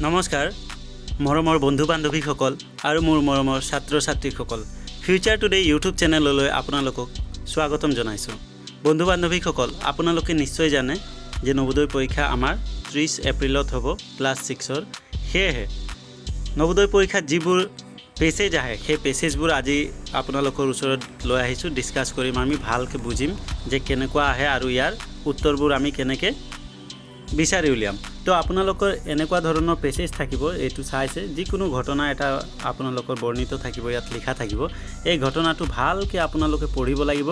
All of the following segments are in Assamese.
নমস্কাৰ মৰমৰ বন্ধু বান্ধৱীসকল আৰু মোৰ মৰমৰ ছাত্ৰ ছাত্ৰীসকল ফিউচাৰ টুডে ইউটিউব চেনেললৈ আপোনালোকক স্বাগতম জনাইছোঁ। বন্ধু বান্ধৱীসকল আপোনালোকে নিশ্চয় জানে যে নৱোদয় পৰীক্ষা আমাৰ 30 এপ্ৰিলত হ'ব ক্লাছ 6ৰ। সেয়েহে নৱোদয় পৰীক্ষাত যিবোৰ পেছেজ আহে সেই পেছেজবোৰ আজি আপোনালোকৰ ওচৰত লৈ আহিছোঁ। ডিছকাছ কৰিম, আমি ভালকৈ বুজিম যে কেনেকুৱা আহে আৰু ইয়াৰ উত্তৰবোৰ আমি কেনেকৈ বিচাৰি উলিয়াম। তো আপোনালোকৰ এনেকুৱা ধৰণৰ পেছেজ থাকিব, এইটো চাইছে যিকোনো ঘটনা এটা আপোনালোকৰ বৰ্ণিত থাকিব, ইয়াত লিখা থাকিব। এই ঘটনাটো ভালকৈ আপোনালোকে পঢ়িব লাগিব।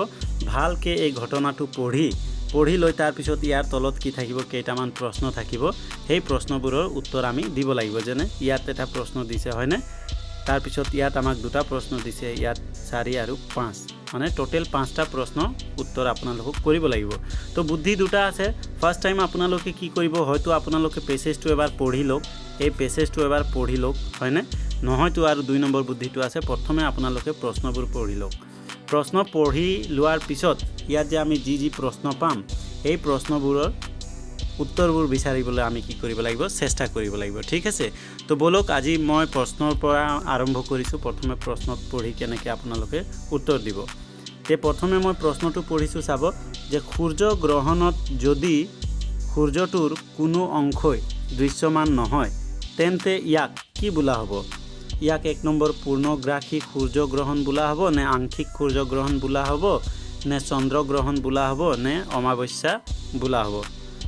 ভালকৈ এই ঘটনাটো পঢ়ি লৈ তাৰপিছত ইয়াৰ তলত কি থাকিব, কেইটামান প্ৰশ্ন থাকিব, সেই প্ৰশ্নবোৰৰ উত্তৰ আমি দিব লাগিব। যেনে ইয়াত এটা প্ৰশ্ন দিছে হয়নে, তাৰপিছত ইয়াত আমাক দুটা প্ৰশ্ন দিছে, ইয়াত 4 আৰু 5, মানে টোটেল 5টা প্ৰশ্ন উত্তৰ আপোনালোকক কৰিব লাগিব। তো বুদ্ধি দুটা আছে। ফাৰ্ষ্ট টাইম আপোনালোকে কি কৰিব, হয়তো আপোনালোকে পেছেজটো এবাৰ পঢ়ি লওক, এই পেছেজটো এবাৰ পঢ়ি লওক হয়নে, নহয়তো আৰু 2 নম্বৰ বুদ্ধিটো আছে, প্ৰথমে আপোনালোকে প্ৰশ্নবোৰ পঢ়ি লওক। প্ৰশ্ন পঢ়ি লোৱাৰ পিছত ইয়াত যে আমি যি প্ৰশ্ন পাম, এই প্ৰশ্নবোৰৰ উত্তৰবোৰ বিচাৰিবলৈ আমি কি কৰিব লাগিব, চেষ্টা কৰিব লাগিব। ঠিক আছে, তো বলক আজি মই প্ৰশ্নৰ পৰা আৰম্ভ কৰিছোঁ। প্ৰথমে প্ৰশ্নত পঢ়ি কেনেকৈ আপোনালোকে উত্তৰ দিব। তে প্ৰথমে মই প্ৰশ্নটো পঢ়িছোঁ, চাব যে সূৰ্য গ্ৰহণত যদি সূৰ্যটোৰ কোনো অংশই দৃশ্যমান নহয় তেন্তে ইয়াক কি বোলা হ'ব? ইয়াক 1 নম্বৰ পূৰ্ণগ্ৰাসী সূৰ্যগ্ৰহণ বোলা হ'ব, নে আংশিক সূৰ্যগ্ৰহণ বোলা হ'ব, নে চন্দ্ৰগ্ৰহণ বোলা হ'ব, নে অমাৱস্যা বোলা হ'ব?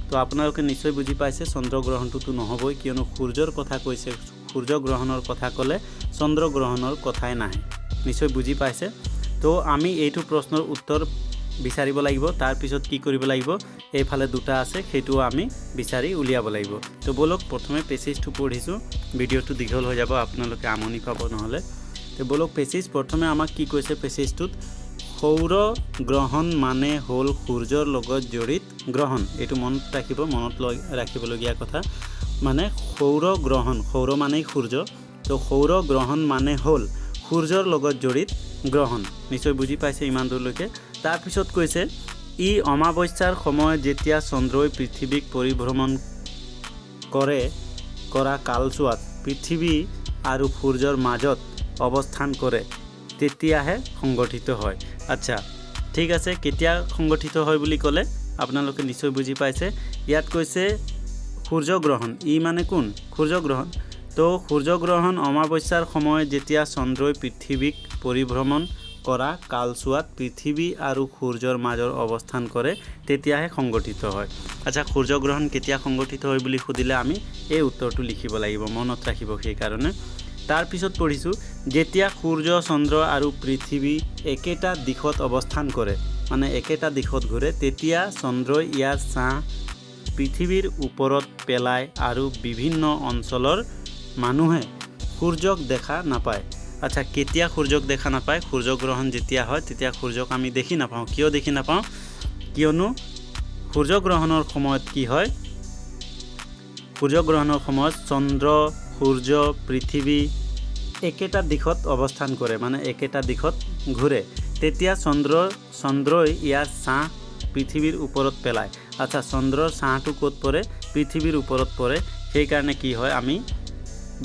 তো আপোনালোকে নিশ্চয় বুজি পাইছে চন্দ্ৰগ্ৰহণটোতো নহ'বই, কিয়নো সূৰ্যৰ কথা কৈছে। সূৰ্যগ্ৰহণৰ কথা ক'লে চন্দ্ৰগ্ৰহণৰ কথাই নাহে, নিশ্চয় বুজি পাইছে। তো আমি এইটো প্ৰশ্নৰ উত্তৰ বিচাৰিব লাগিব। তাৰপিছত কি কৰিব লাগিব, এইফালে দুটা আছে সেইটোও আমি বিচাৰি উলিয়াব লাগিব। তো বলক প্ৰথমে পেছেজটো পঢ়িছোঁ, ভিডিঅ'টো দীঘল হৈ যাব, আপোনালোকে আমনি পাব নহ'লে। তো বলক পেছেজ প্ৰথমে আমাক কি কৈছে পেছেজটোত, সৌৰ গ্ৰহণ মানে হ'ল সূৰ্যৰ লগত জড়িত গ্ৰহণ। এইটো মনত ৰাখিব, ৰাখিবলগীয়া কথা। মানে সৌৰ গ্ৰহণ, সৌৰ মানেই সূৰ্য, তো সৌৰ গ্ৰহণ মানে হ'ল সূৰ্যৰ লগত জড়িত গ্ৰহণ। নিশ্চয় বুজি পাইছে ইমান দূৰলৈকে। তাৰপিছত কৈছে ই অমাৱস্যাৰ সময়ত যেতিয়া চন্দ্ৰই পৃথিৱীক পৰিভ্ৰমণ কৰা কালচোৱাত পৃথিৱী আৰু সূৰ্যৰ মাজত অৱস্থান কৰে তেতিয়াহে সংগঠিত হয়। আচ্ছা ঠিক আছে, কেতিয়া সংগঠিত হয় বুলি ক'লে আপোনালোকে নিশ্চয় বুজি পাইছে। ইয়াত কৈছে সূৰ্যগ্ৰহণ, ই মানে কোন? সূৰ্যগ্ৰহণ। তো সূৰ্যগ্ৰহণ অমাৱস্যাৰ সময়ত যেতিয়া চন্দ্ৰই পৃথিৱীক পৰিভ্ৰমণ কৰা কালচোৱাত পৃথিৱী আৰু সূৰ্যৰ মাজত অৱস্থান কৰে তেতিয়াহে সংগঠিত হয়। আচ্ছা, সূৰ্যগ্ৰহণ কেতিয়া সংগঠিত হয় বুলি সুধিলে আমি এই উত্তৰটো লিখিব লাগিব, মনত ৰাখিব সেইকাৰণে। তাৰপিছত পঢ়িছোঁ যেতিয়া সূৰ্য চন্দ্ৰ আৰু পৃথিৱী একেটা দিশত অৱস্থান কৰে, মানে একেটা দিশত ঘূৰে, তেতিয়া চন্দ্ৰই ইয়াৰ ছাঁ পৃথিৱীৰ ওপৰত পেলায় আৰু বিভিন্ন অঞ্চলৰ মানুহে সূৰ্যক দেখা নাপায়। আচ্ছা, কেতিয়া সূৰ্যক দেখা নাপায়? সূৰ্যগ্ৰহণ যেতিয়া হয় তেতিয়া সূৰ্যক আমি দেখি নাপাওঁ। কিয় দেখি নাপাওঁ? কিয়নো সূৰ্যগ্ৰহণৰ সময়ত কি হয়, সূৰ্যগ্ৰহণৰ সময়ত চন্দ্ৰ, সূৰ্য, পৃথিৱী একেটা দিশত অৱস্থান কৰে, মানে একেটা দিশত ঘূৰে। তেতিয়া চন্দ্ৰই ইয়াৰ ছাঁ পৃথিৱীৰ ওপৰত পেলায়। আচ্ছা, চন্দ্ৰৰ ছাঁটো ক'ত পৰে? পৃথিৱীৰ ওপৰত পৰে। সেইকাৰণে কি হয়, আমি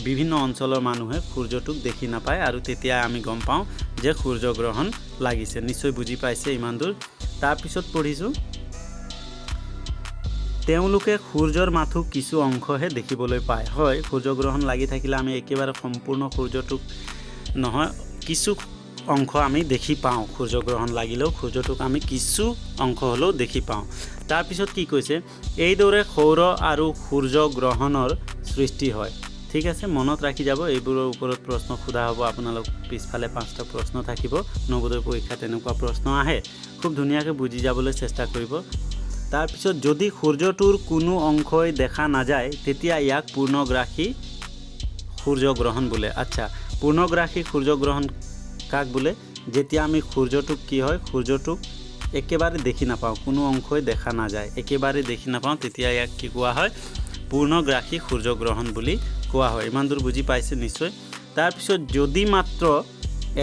বিভিন্ন অঞ্চলৰ মানুহে সূৰ্যটোক দেখি নাপায় আৰু তেতিয়া আমি গম পাওঁ যে সূৰ্যগ্ৰহণ লাগিছে। নিশ্চয় বুজি পাইছে ইমান দূৰ। তাৰপিছত পঢ়িছোঁ তেওঁলোকে সূৰ্যৰ মাথো কিছু অংশহে দেখিবলৈ পায়। হয়, সূৰ্যগ্ৰহণ লাগি থাকিলে আমি একেবাৰে সম্পূৰ্ণ সূৰ্যটোক নহয়, কিছু অংশ আমি দেখি পাওঁ। সূৰ্যগ্ৰহণ লাগিলেও সূৰ্যটোক আমি কিছু অংশ হ'লেও দেখি পাওঁ। তাৰপিছত কি কৈছে, এইদৰে সৌৰ আৰু সূৰ্যগ্ৰহণৰ সৃষ্টি হয়। ঠিক আছে, মনত ৰাখি যাব, এইবোৰৰ ওপৰত প্ৰশ্ন সোধা হ'ব। আপোনালোক পিছফালে 5টা প্ৰশ্ন থাকিব, নৱোদয় পৰীক্ষাত তেনেকুৱা প্ৰশ্ন আহে, খুব ধুনীয়াকৈ বুজি যাবলৈ চেষ্টা কৰিব। তাৰপিছত যদি সূৰ্যটোৰ কোনো অংশই দেখা নাযায় তেতিয়া ইয়াক পূৰ্ণগ্ৰাসী সূৰ্যগ্ৰহণ বোলে। আচ্ছা, পূৰ্ণগ্ৰাসী সূৰ্যগ্ৰহণ কাক বোলে? যেতিয়া আমি সূৰ্যটোক কি হয়, সূৰ্যটোক একেবাৰে দেখি নাপাওঁ, কোনো অংশই দেখা নাযায়, একেবাৰে দেখি নাপাওঁ, তেতিয়া ইয়াক কি কোৱা হয়? পূৰ্ণগ্ৰাসী সূৰ্যগ্ৰহণ বুলি কোৱা হয়। ইমান দূৰ বুজি পাইছে নিশ্চয়। তাৰপিছত যদি মাত্ৰ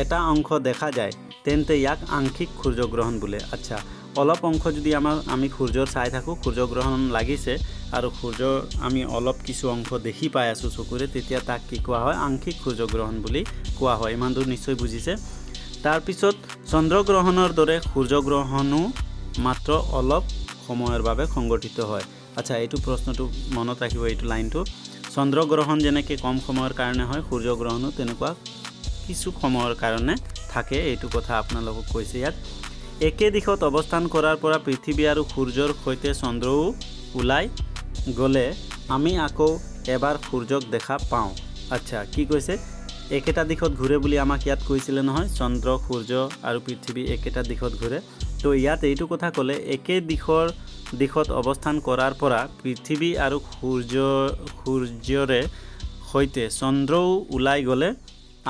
এটা অংশ দেখা যায় তেন্তে ইয়াক আংশিক সূৰ্যগ্ৰহণ বোলে। আচ্ছা, অলপ অংশ যদি আমি সূৰ্যৰ চাই থাকোঁ, সূৰ্যগ্ৰহণ লাগিছে আৰু সূৰ্যৰ আমি অলপ কিছু অংশ দেখি পাই আছোঁ চকুৰে, তেতিয়া তাক কি কোৱা হয়? আংশিক সূৰ্যগ্ৰহণ বুলি কোৱা হয়। ইমান দূৰ নিশ্চয় বুজিছে। তাৰপিছত চন্দ্ৰগ্ৰহণৰ দৰে সূৰ্যগ্ৰহণো মাত্ৰ অলপ সময়ৰ বাবে সংঘটিত হয়। আচ্ছা, এইটো প্ৰশ্নটো মনত ৰাখিব, এইটো লাইনটো। চন্দ্ৰগ্ৰহণ যেনেকৈ কম সময়ৰ কাৰণে হয়, সূৰ্যগ্ৰহণো তেনেকুৱা কিছু সময়ৰ কাৰণে থাকে। এইটো কথা আপোনালোকক কৈছে ইয়াত। একে দিশত অৱস্থান কৰাৰ পৰা পৃথিৱী আৰু সূৰ্যৰ সৈতে চন্দ্ৰও ওলাই গ'লে আমি আকৌ এবাৰ সূৰ্যক দেখা পাওঁ। আচ্ছা, কি কৈছে? একেটা দিশত ঘূৰে বুলি আমাক ইয়াত কৈছিলে নহয়, চন্দ্ৰ, সূৰ্য আৰু পৃথিৱী একেটা দিশত ঘূৰে। তো ইয়াত এইটো কথা ক'লে, একে দিশত অৱস্থান কৰাৰ পৰা পৃথিৱী আৰু সূৰ্যৰে সৈতে চন্দ্ৰও ওলাই গ'লে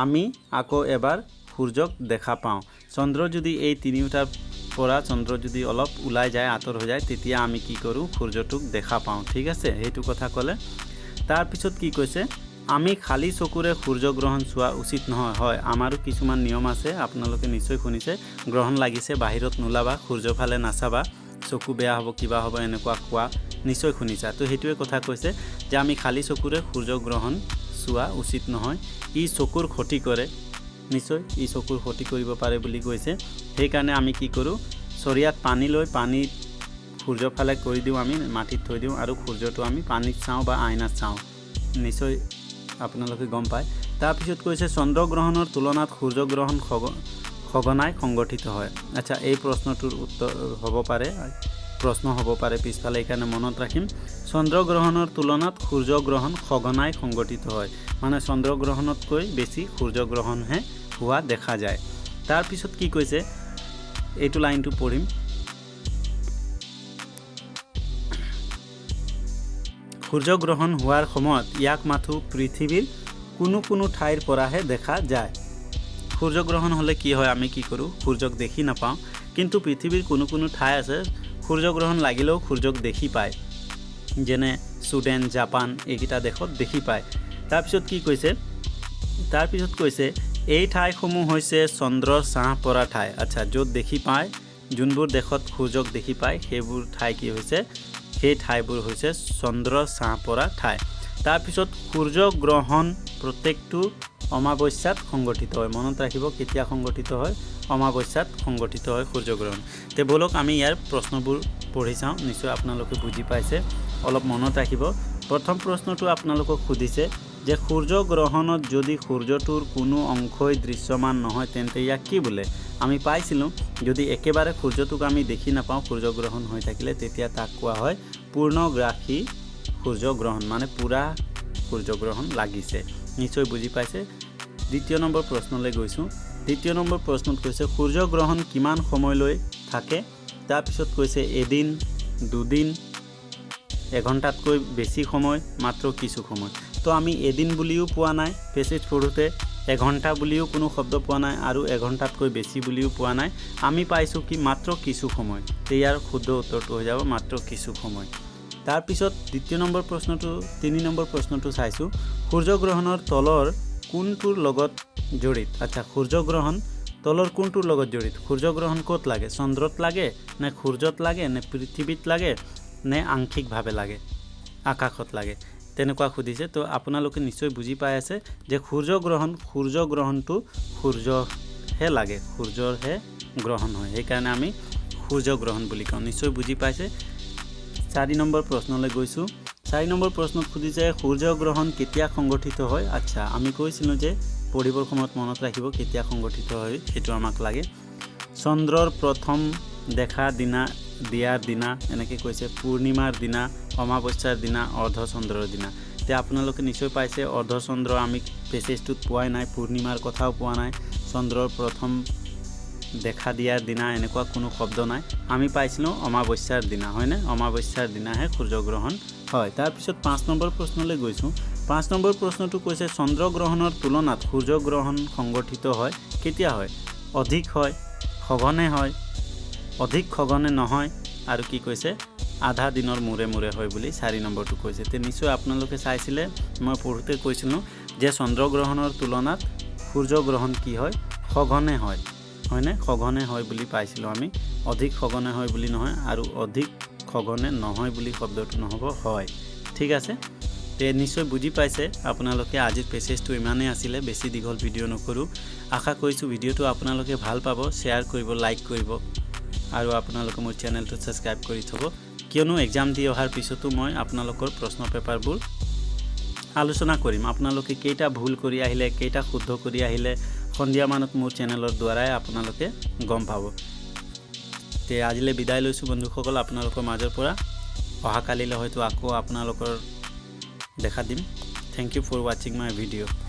আমি আকৌ এবাৰ সূৰ্যক দেখা পাওঁ। চন্দ্ৰ যদি এই তিনিওটাৰ পৰা চন্দ্ৰ যদি অলপ ওলাই যায়, আঁতৰ হৈ যায়, তেতিয়া আমি কি কৰোঁ? সূৰ্যটোক দেখা পাওঁ। ঠিক আছে, সেইটো কথা ক'লে। তাৰপিছত কি কৈছে? আমি খালী চকুৰে সূৰ্যগ্ৰহণ চোৱা উচিত নহয়। হয়, আমাৰো কিছুমান নিয়ম আছে, আপোনালোকে নিশ্চয় শুনিছে। গ্ৰহণ লাগিছে, বাহিৰত নোলাবা, সূৰ্যৰ ফালে নাচাবা, চকু বেয়া হ'ব, কিবা হ'ব, এনেকুৱা কোৱা নিশ্চয় শুনিছা। তো সেইটোৱে কথা কৈছে যে আমি খালী চকুৰে সূৰ্যগ্ৰহণ চোৱা উচিত নহয়, ই চকুৰ ক্ষতি কৰে। নিশ্চয় ই চকুৰ ক্ষতি কৰিব পাৰে বুলি কৈছে। সেইকাৰণে আমি কি কৰোঁ? চৰিয়াত পানী লৈ পানীত সূৰ্যৰ ফালে কৰি দিওঁ, আমি মাটিত থৈ দিওঁ আৰু সূৰ্যটো আমি পানীত চাওঁ বা আইনাত চাওঁ। নিশ্চয় আপোনালোকে গম পায়। তাৰপিছত কৈছে চন্দ্ৰগ্ৰহণৰ তুলনাত সূৰ্যগ্ৰহণ সঘনাই সংঘটিত হয়। আচ্ছা, এই প্ৰশ্নটোৰ উত্তৰ হ'ব পাৰে, প্ৰশ্ন হ'ব পাৰে পিছফালে, এইকাৰণে মনত ৰাখিম। চন্দ্ৰগ্ৰহণৰ তুলনাত সূৰ্যগ্ৰহণ সঘনাই সংঘটিত হয়, মানে চন্দ্ৰগ্ৰহণতকৈ বেছি সূৰ্যগ্ৰহণহে হোৱা দেখা যায়। তাৰপিছত কি কৈছে? এইটো লাইনটো পঢ়িম। সূৰ্যগ্ৰহণ হোৱাৰ সময়ত ইয়াক মাথো পৃথিৱীৰ কোনো ঠাইৰ পৰাহে দেখা যায়। সূৰ্যগ্ৰহণ হ'লে কি হয়? আমি কি কৰোঁ? সূৰ্যক দেখি নাপাওঁ, কিন্তু পৃথিৱীৰ কোনো ঠাই আছে সূৰ্যগ্ৰহণ লাগিলেও সূৰ্যক দেখি পায়, যেনে ছুইডেন, জাপান, এইকেইটা দেশত দেখি পায়। তাৰপিছত কি কৈছে? তাৰপিছত কৈছে এই ঠাইসমূহ হৈছে চন্দ্ৰৰ ছাঁ পৰা ঠাই। আচ্ছা, য'ত দেখি পায়, যোনবোৰ দেশত সূৰ্যক দেখি পায়, সেইবোৰ ঠাই কি হৈছে? সেই ঠাইবোৰ হৈছে চন্দ্ৰৰ ছাঁ পৰা ঠাই। তাৰপিছত সূৰ্যগ্ৰহণ প্ৰত্যেকটো অমাৱস্যাত সংঘটিত হয়। মনত ৰাখিব, কেতিয়া সংঘটিত হয়? অমাৱস্যাত সংঘটিত হয় সূৰ্যগ্ৰহণ। তে ব'লক আমি ইয়াৰ প্ৰশ্নবোৰ পঢ়ি চাওঁ, নিশ্চয় আপোনালোকে বুজি পাইছে। অলপ মনত ৰাখিব। প্ৰথম প্ৰশ্নটো আপোনালোকক সুধিছে যে সূৰ্যগ্ৰহণত যদি সূৰ্যটোৰ কোনো অংশই দৃশ্যমান নহয় তেন্তে ইয়াক কি বোলে? আমি পাইছিলোঁ, যদি একেবাৰে সূৰ্যটোক আমি দেখি নাপাওঁ সূৰ্যগ্ৰহণ হৈ থাকিলে, তেতিয়া তাক কোৱা হয় পূৰ্ণগ্ৰাসী সূৰ্যগ্ৰহণ, মানে পূৰা সূৰ্যগ্ৰহণ লাগিছে। নিশ্চয় বুজি পাইছে। দ্বিতীয় নম্বৰ প্ৰশ্নলৈ গৈছোঁ। দ্বিতীয় নম্বৰ প্ৰশ্নত কৈছে সূৰ্যগ্ৰহণ কিমান সময়লৈ থাকে? তাৰপিছত কৈছে এদিন, দুদিন, এঘণ্টাতকৈ বেছি সময়, মাত্ৰ কিছু সময়। তো আমি এদিন বুলিও পোৱা নাই পেছেজ পঢ়োঁতে, এঘণ্টা বুলিও কোনো শব্দ পোৱা নাই, আৰু এঘণ্টাতকৈ বেছি বুলিও পোৱা নাই। আমি পাইছোঁ কি? মাত্ৰ কিছু সময়। তো ইয়াৰ শুদ্ধ উত্তৰটো হৈ যাব মাত্ৰ কিছু সময়। তাৰপিছত দ্বিতীয় নম্বৰ প্ৰশ্নটো, 3 নম্বৰ প্ৰশ্নটো চাইছোঁ। সূৰ্যগ্ৰহণৰ তলৰ কোনটোৰ লগত জড়িত? আচ্ছা, সূৰ্যগ্ৰহণ তলৰ কোনটোৰ লগত জড়িত? সূৰ্যগ্ৰহণ ক'ত লাগে? চন্দ্ৰত লাগে, নে সূৰ্যত লাগে, নে পৃথিৱীত লাগে, নে আংশিকভাৱে লাগে, আকাশত লাগে? তেনেকুৱা সুধিছে। তো আপোনালোকে নিশ্চয় বুজি পাই আছে যে সূৰ্যগ্ৰহণটো সূৰ্যহে লাগে, সূৰ্যৰহে গ্ৰহণ হয়, সেইকাৰণে আমি সূৰ্যগ্ৰহণ বুলি কওঁ। নিশ্চয় বুজি পাইছে। 4 নম্বৰ প্ৰশ্নলৈ গৈছোঁ। 4 নম্বৰ প্ৰশ্নত সুধিছে সূৰ্যগ্ৰহণ কেতিয়া সংঘটিত হয়? আচ্ছা, আমি কৈছিলোঁ যে পঢ়িবৰ সময়ত মনত ৰাখিব কেতিয়া সংঘটিত হয়, সেইটো আমাক লাগে। চন্দ্ৰৰ প্ৰথম দেখা দিয়াৰ দিনা, এনেকৈ কৈছে, পূৰ্ণিমাৰ দিনা, অমাৱস্যাৰ দিনা, অৰ্ধচন্দ্ৰৰ দিনা। এতিয়া আপোনালোকে নিশ্চয় পাইছে অৰ্ধচন্দ্ৰ আমি পেছেজটোত পোৱাই নাই, পূৰ্ণিমাৰ কথাও পোৱা নাই, চন্দ্ৰৰ প্ৰথম দেখা দিয়াৰ দিনা এনেকুৱা কোনো শব্দ নাই। আমি পাইছিলোঁ অমাৱস্যাৰ দিনা, হয়নে? অমাৱস্যাৰ দিনাহে সূৰ্যগ্ৰহণ হয়। তাৰপিছত 5 নম্বৰ প্ৰশ্নলৈ গৈছোঁ। 5 নম্বৰ প্ৰশ্নটো কৈছে চন্দ্ৰগ্ৰহণৰ তুলনাত সূৰ্যগ্ৰহণ সংঘটিত হয় কেতিয়া হয়? অধিক হয়, সঘনে হয়, অধিক সঘনে নহয়, আৰু কি কৈছে? আধা দিনৰ মূৰে মূৰে হয় বুলি 4 নম্বৰটো কৈছে। তে নিশ্চয় আপোনালোকে চাইছিলে, মই পঢ়োঁতে কৈছিলোঁ যে চন্দ্ৰগ্ৰহণৰ তুলনাত সূৰ্যগ্ৰহণ কি হয়? সঘনে হয়। হয়নে সঘনে হয় বুলি পাইছিলোঁ আমি অধিক সঘনে হয় বুলি নহয় আৰু অধিক সঘনে নহয় বুলি শব্দটো নহ'ব হয় ঠিক আছে তে নিশ্চয় বুজি পাইছে আপোনালোকে আজিৰ পেছেজটো ইমানেই আছিলে বেছি দীঘল ভিডিঅ' নকৰোঁ আশা কৰিছোঁ ভিডিঅ'টো আপোনালোকে ভাল পাব শ্বেয়াৰ কৰিব লাইক কৰিব আৰু আপোনালোকে মোৰ চেনেলটো সাবস্ক্ৰাইব কৰি থব কিয়নো এক্সাম দি অহাৰ পিছতো মই আপোনালোকৰ প্ৰশ্ন পেপাৰবোৰ আলোচনা কৰিম আপোনালোকে কেইটা ভুল কৰি আহিলে কেইটা শুদ্ধ কৰি আহিলে সন্ধিয়া মানত মোৰ চেনেলৰ দ্বাৰাই আপোনালোকে গম পাব তে আজিলৈ বিদায় লৈছোঁ বন্ধুসকল আপোনালোকৰ মাজৰ পৰা অহাকালিলৈ হয়তো আকৌ আপোনালোকৰ দেখা দিম thank you for watching my video'